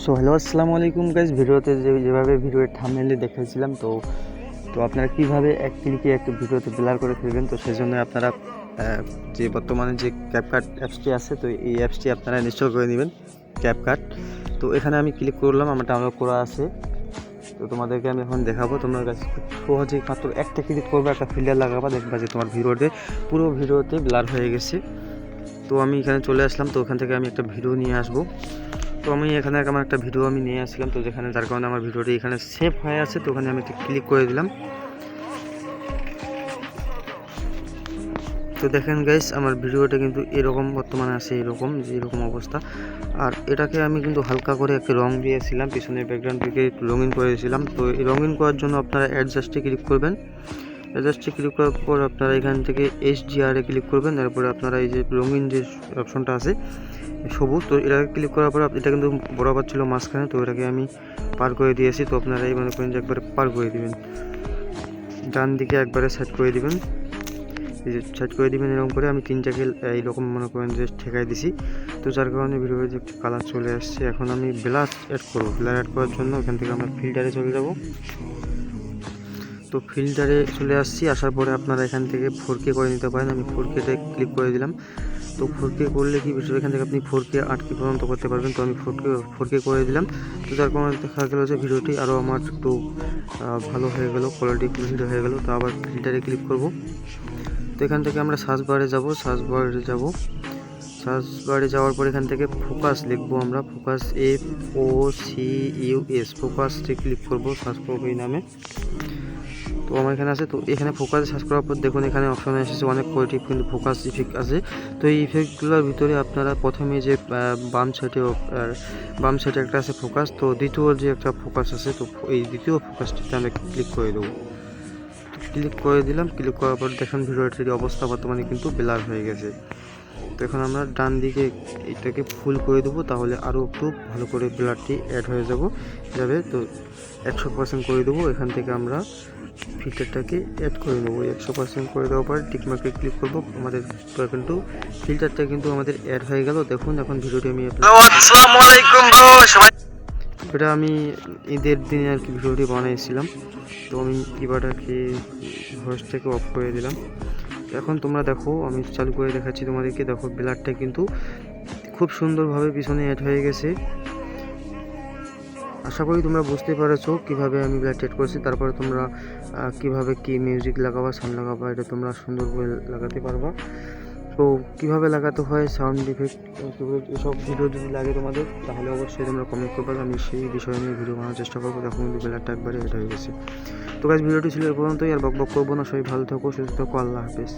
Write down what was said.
So hello আসসালামু আলাইকুম guys. ভিডিওতে যেভাবে ভিডিওর থাম্বনেইলে দেখিয়েছিলাম তো আপনারা কিভাবে এক ক্লিকে একটা ভিডিওতে ব্লার করে ফেলবেন, তো সেজন্য আপনারা যে বর্তমানে যে ক্যাপকাট অ্যাপসটি আছে তো এই অ্যাপসটি আপনারা ইনস্টল করে নেবেন, ক্যাপকাট। তো এখানে আমি ক্লিক করলাম, আমার ডাউনলোড করা আছে। তো তোমাদেরকে আমি এখন দেখাবো। তোমার কাছে খুব সহজেই মাত্র একটা ক্লিক করবে, একটা ফিল্টার লাগাবা, দেখবা যে তোমার পুরো ভিডিওতে ব্লার হয়ে গেছে। তো আমি এখানে চলে আসলাম, তো ওখান থেকে আমি একটা ভিডিও নিয়ে আসবো। তো আমি এখানে আমার একটা ভিডিও নিয়ে আসছিলাম, তো যেখানে যার কারণে আমার ভিডিওটি এখানে সেভ হয়ে আছে। তো ওখানে আমি একটা ক্লিক করে দিলাম। তো দেখেন গাইস, আমার ভিডিওটা কিন্তু এরকম বর্তমানে আছে, এরকম অবস্থা। আর এটাকে আমি কিন্তু হালকা করে একটা রং দিয়েছিলাম, পিছনের ব্যাকগ্রাউন্ড থেকে রঙিন করে দিয়েছিলাম। তো এই রঙিন করার জন্য আপনারা অ্যাডজাস্টে ক্লিক করবেন। অ্যাডজাস্টে ক্লিক করার পর আপনারা এখান থেকে HDR-এ ক্লিক করবেন। তারপরে আপনারা এই যে রঙিন যে অপশনটা আছে সবুজ, তো এটাকে ক্লিক করার পর এটা কিন্তু বরাবর ছিল মাঝখানে, তো এটাকে আমি পার করে দিয়েছি। তো আপনারা এই মনে করেন যে একবারে পার করে দিবেন, ডান দিকে একবারে সেট করে দিবেন, এই যে সেট করে দিবেন। এরকম করে আমি তিনটাকে এইরকম মনে করেন যে ঠেকাই দিছি। তো যার কারণে ভিডিওর যে কালার চলে আসছে। এখন আমি ব্লার অ্যাড করবো। ব্লার অ্যাড করার জন্য এখান থেকে আমরা ফিল্টারে চলে যাব। তো ফিল্টারে চলে আসছি, আসার পরে আপনারা এখান থেকে 4K করে নিতে পারেন। আমি 4K-তে ক্লিক করে দিলাম। তো 4K করলে কি বিষয়, এখান থেকে আপনি 4K 8K পর্যন্ত করতে পারবেন। তো আমি 4K করে দিলাম। তো যার কারণে দেখা গেলো যে ভিডিওটি আরও আমার একটু ভালো হয়ে গেল, কোয়ালিটি ভিডিও হয়ে গেল। তো আবার ফিল্টারে ক্লিক করব। তো এখান থেকে আমরা সার্চ বারে যাওয়ার পর এখান থেকে ফোকাস লিখবো আমরা, ফোকাস FOCUS, ফোকাসে ক্লিক করবো, সার্চ করবো এই নামে। তো আমার এখানে আছে। তো এখানে ফোকাসে সার্চ করার পর দেখুন এখানে অপশন এসেছে অনেক কয়টি কিন্তু ফোকাস ইফেক্ট আছে। তো এই ইফেক্টগুলোর ভিতরে আপনারা প্রথমে যে বাম সাইডে একটা আছে ফোকাস, তো দ্বিতীয় যে একটা ফোকাস আছে, তো এই দ্বিতীয় ফোকাসটিতে আমরা ক্লিক করে দেবো। ক্লিক করে দিলাম। ক্লিক করার পর দেখেন ভিডিওটির অবস্থা বর্তমানে কিন্তু ব্লার হয়ে গেছে। তো এখন আমরা ডান দিকে এটাকে ফুল করে দেবো, তাহলে আরও একটু ভালো করে ব্লারটি অ্যাড হয়ে যাবে। তো 100% করে দেবো। এখান থেকে আমরা ফিল্টারটাকে অ্যাড করে নেবো। 100% করে দেওয়ার পর টিকমার্কে ক্লিক করবো। আমাদের কিন্তু ফিল্টারটা কিন্তু আমাদের অ্যাড হয়ে গেল। দেখুন এখন ভিডিওটি আমি এটা আমি ঈদের দিনে আর কি ভিডিওটি বানিয়েছিলাম। তো আমি এবারটাকে ভয়েসটাকে অফ করে দিলাম। এখন তোমরা দেখো, আমি চালু করে দেখাচ্ছি তোমাদেরকে। দেখো ব্লারটা কিন্তু খুব সুন্দরভাবে পিছনে অ্যাড হয়ে গেছে। আশা করি তোমরা বুঝতে পেরেছো কিভাবে আমি ব্লার অ্যাড করেছি। তারপরে তোমরা কিভাবে কি মিউজিক লাগাবা, সাউন্ড লাগাবা, এটা তোমরা সুন্দর করে লাগাতে পারবা। তো কীভাবে লাগাতে হয় সাউন্ড ইফেক্ট, এসব ভিডিও যদি লাগে তোমাদের, তাহলে অবশ্যই তোমরা কমেন্ট করবে, আমি সেই বিষয় নিয়ে ভিডিও বানানোর চেষ্টা করবো। দেখুন কিন্তু ব্লারটা একবারে অ্যাড হয়ে গেছে। তো গাইস, ভিডিওটি ছিল এ পর্যন্তই, আর বক বক করবো না। সবাই ভালো থাকো, সুস্থ থাকো, আল্লাহ হাফেজ।